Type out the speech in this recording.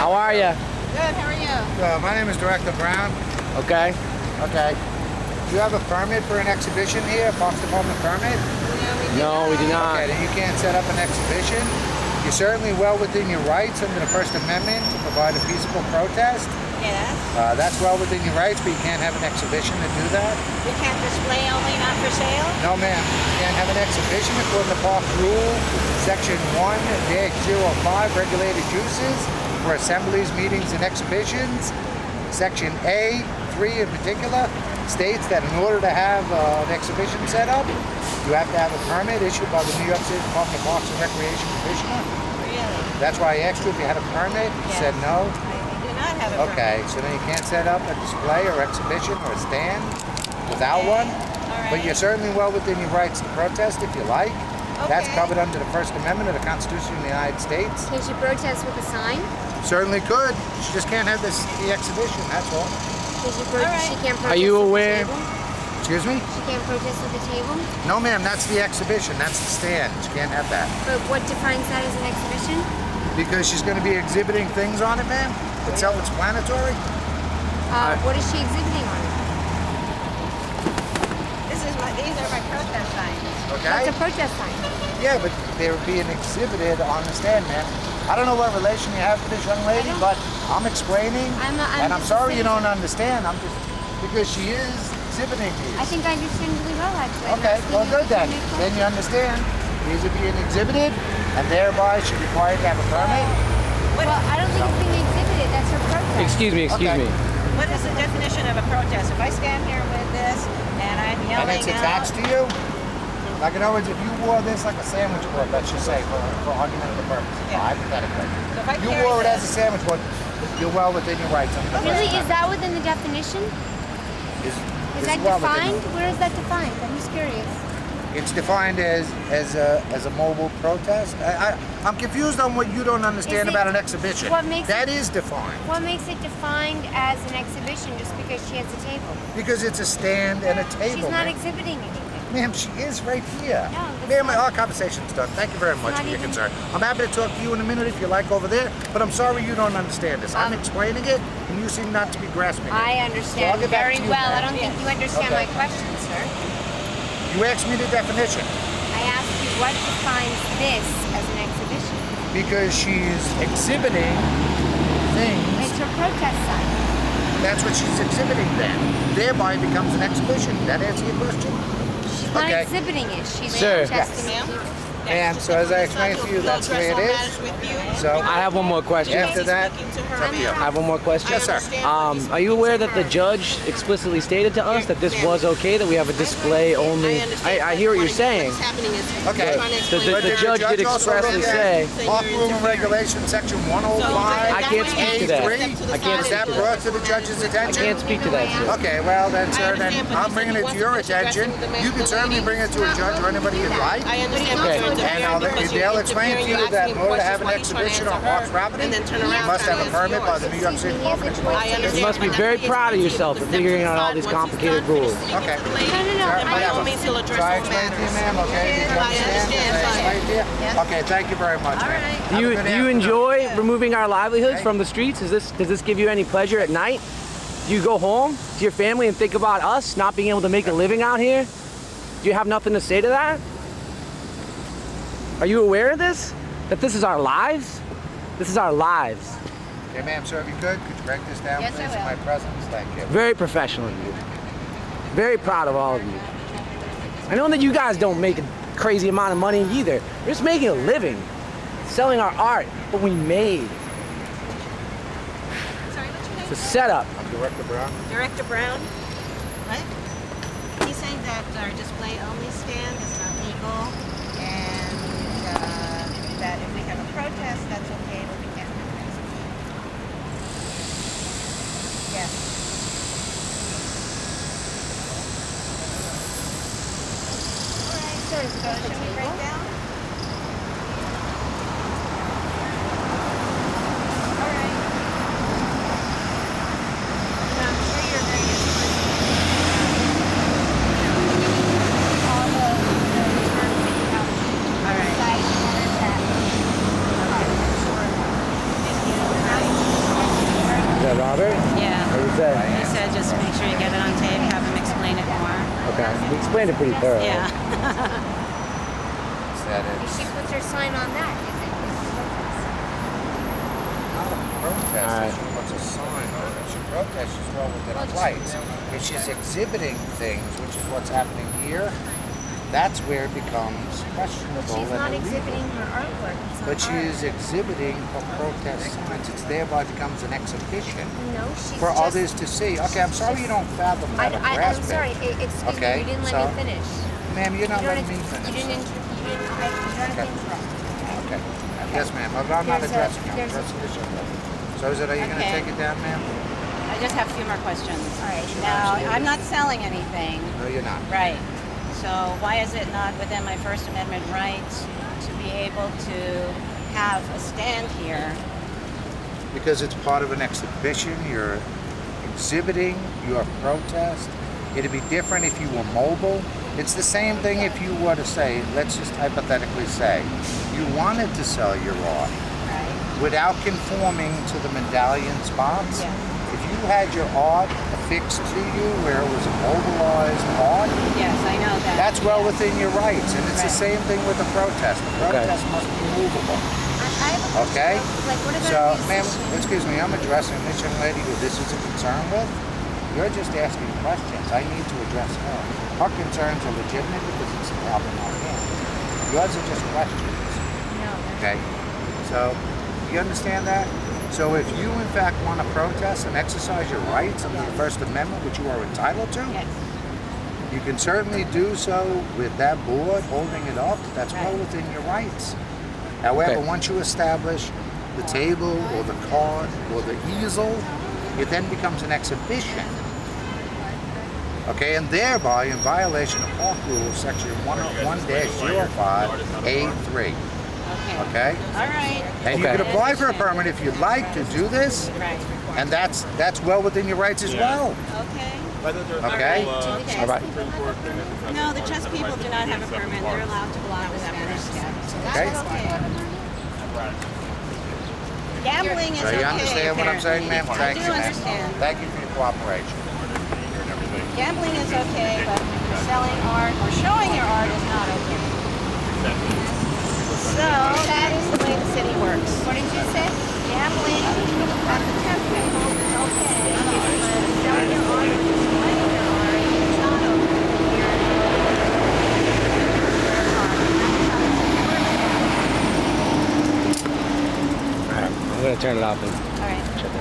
How are you? Good, how are you? My name is Director Brown. Okay. Okay. Do you have a permit for an exhibition here, Parks Department permit? No, we do not. Okay, then you can't set up an exhibition. You're certainly well within your rights under the First Amendment to provide a peaceable protest. Yes. That's well within your rights, but you can't have an exhibition to do that. We can't display only, not for sale? No, ma'am. You can't have an exhibition according to Park Rule, Section 1-05, regulated uses for assemblies, meetings, and exhibitions. Section A, 3 in particular, states that in order to have an exhibition set up, you have to have a permit issued by the New York City Department of Parks and Recreation Commissioner. Really? That's why I asked you if you had a permit. You said no. I do not have a Okay, so then you can't set up a display or exhibition or a stand without one. But you're certainly well within your rights to protest if you like. That's covered under the First Amendment of the Constitution of the United States. Can she protest with a sign? Certainly could. She just can't have the exhibition, that's all. She can't protest. Are you aware? With the table? Excuse me? She can't protest with the table? No, ma'am, that's the exhibition. That's the stand. She can't have that. But what defines that as an exhibition? Because she's going to be exhibiting things on it, ma'am. It's self-explanatory. What is she exhibiting on it? These are my protest signs. Okay? That's a protest sign. Yeah, but they're being exhibited on the stand, ma'am. I don't know what relation you have to this young lady, but I'm explaining, and I'm sorry you don't understand. I'm just, because she is exhibiting these. I think I understand really well, actually. Okay, well good then. Then you understand. These are being exhibited, and thereby she's required to have a permit. Well, I don't think it's being exhibited. That's her protest. Excuse me. What is the definition of a protest? If I stand here with this and I'm yelling And it's attached to you? Like in other words, if you wore this like a sandwich board, let's just say, for argumental purposes, hypothetically. So if I You carry wore it this, as a sandwich board, you're well within your rights. Under the Really? First Is that within the definition? Amendment. Is that well within defined? Where is that defined? I'm just curious. It's defined as a mobile protest. I'm confused on what you don't understand about an exhibition. What makes that is defined. What makes it defined as an exhibition just because she has a table? Because it's a stand and a table. She's not ma'am. exhibiting anything. Ma'am, she is right here. No, Ma'am, our conversation's done. Thank you very much for your concern. I'm happy to talk to you in a minute if you like over there, but I'm sorry you don't understand this. I'm explaining it, and you seem not to be grasping it. I understand I'll get back very to you, well. ma'am. I don't think you understand my question, sir. You asked me the definition. I asked you what defines this as an exhibition. Because she's exhibiting things. It's her protest sign. That's what she's exhibiting then. Thereby it becomes an exhibition. That answer your question? She's not exhibiting it. She's Sir. protesting it. And so as I explained to you, that's the way it is. So I have one more question. after that, it's up to you. I have one more question. Yes, sir. Are you aware that the judge explicitly stated to us that this was okay, that we have a display only? I hear what you're saying. Okay. The judge did expressly say. Park Rule and Regulation, Section 105. I can't speak to that. A3. I can't Is that speak to brought to the judge's I attention? can't speip to that, sir. Okay, well then, sir, then I'm bringing it to your attention. You can certainly bring it to a judge or anybody you'd like. I understand. Okay. And they'll explain to you that in order to have an exhibition on Parks property, you must have a permit by the New York City Department of Education. You must be very proud of yourself for figuring out all these complicated rules. Okay. No. By all means, he'll address all matters. To you, ma'am, okay? Did you understand? Did I explain to you? Okay, thank you very much, ma'am. Do you enjoy removing our livelihoods from the streets? Does this give you any pleasure at night? Do you go home to your family and think about us not being able to make a living out here? Do you have nothing to say to that? Are you aware of this? That this is our lives? This is our lives. Okay, ma'am, sir, if you could you break this down, Yes, I please, in will. my presence? Thank you. Very professional of you. Very proud of all of you. I know that you guys don't make a crazy amount of money either. We're just making a living. Selling our art, what we made. Sorry, what's your name? It's a setup. I'm Director Brown. Director Brown. What? He's saying that our display only stand is not legal, and that if we have a protest, that's okay, but we can't have an exhibition. Yes. All right. So should we break down? All right. And I'm sure you're very interested. All the terms that you have. All right. Site and that. Okay, sure. Thank you. Good night. say? He said just make sure you get it on tape, have him explain it more. Okay. You explained it pretty thoroughly. Yeah. That If is she puts her sign on that, is it protest. Alright. If she puts a sign on it, she protests, she's well within her rights. If she's exhibiting things, which is what's happening here, that's where it becomes questionable. she's and not illegal. exhibiting her artwork. It's But not she art. is exhibiting her protest signs. It's thereby becomes an exhibition No, she's for just, others to see. Okay, I'm sorry you don't fathom that or I'm grasp sorry. it. Excuse Okay, me. You didn't so- let me finish. Ma'am, you're not You don't letting me ex- finish. You didn't. Okay. Interrupt. Okay. Yes, ma'am. I'm not There's a- addressing you. I'm there's a- addressing this young lady. So is it, are you going to Okay. take it down, ma'am? I just have a few more questions. All right. Now, I'm not selling anything. No, you're not. Right. So why is it not within my First Amendment right to be able to have a stand here? Because it's part of an exhibition. You're exhibiting your protest. It'd be different if you were mobile. It's the same thing if you were to say, let's just hypothetically say, you wanted to sell your art Right. without conforming to the medallion spots. Yes. If you had your art affixed to you where it was a mobilized art, Yes, I know that. that's well Yes. within your rights. And it's the Right. same thing with the protest. The protest must be movable. I have a question. Okay? Like, what about So, a ma'am, musician? excuse me, I'm addressing this young lady who this is a concern with. You're just asking questions. I need to address her. Her concerns are legitimate because it's a problem on hand. Yours are just questions. No. Okay? So, you understand that? So if you in fact want to protest and exercise your rights under the First Amendment, which you are entitled to, Yes. you can certainly do so with that board holding it up. That's well Right. within your rights. However, Okay. once you establish the table or the card or the easel, it then becomes an exhibition. Okay, and thereby in violation of Park Rules, Section 101-05A3. Okay. Okay? All right. And you Okay. can apply for a permit if you'd like to do this, Right. and that's well within your rights as well. Okay. Okay? All right. No, the chess people do not have a permit. They're allowed to block the Spanish steps. So Okay. that's okay. Gambling is So okay. you understand what I'm saying, ma'am? I Thank do you, ma'am. understand. Thank you for your cooperation. Gambling is okay, but selling art or showing your art is not okay. So that is the way the city works. What did you say? Gambling at the chess table is okay, but selling your art or displaying your art is not okay. I'm gonna turn it off and All right. shut down.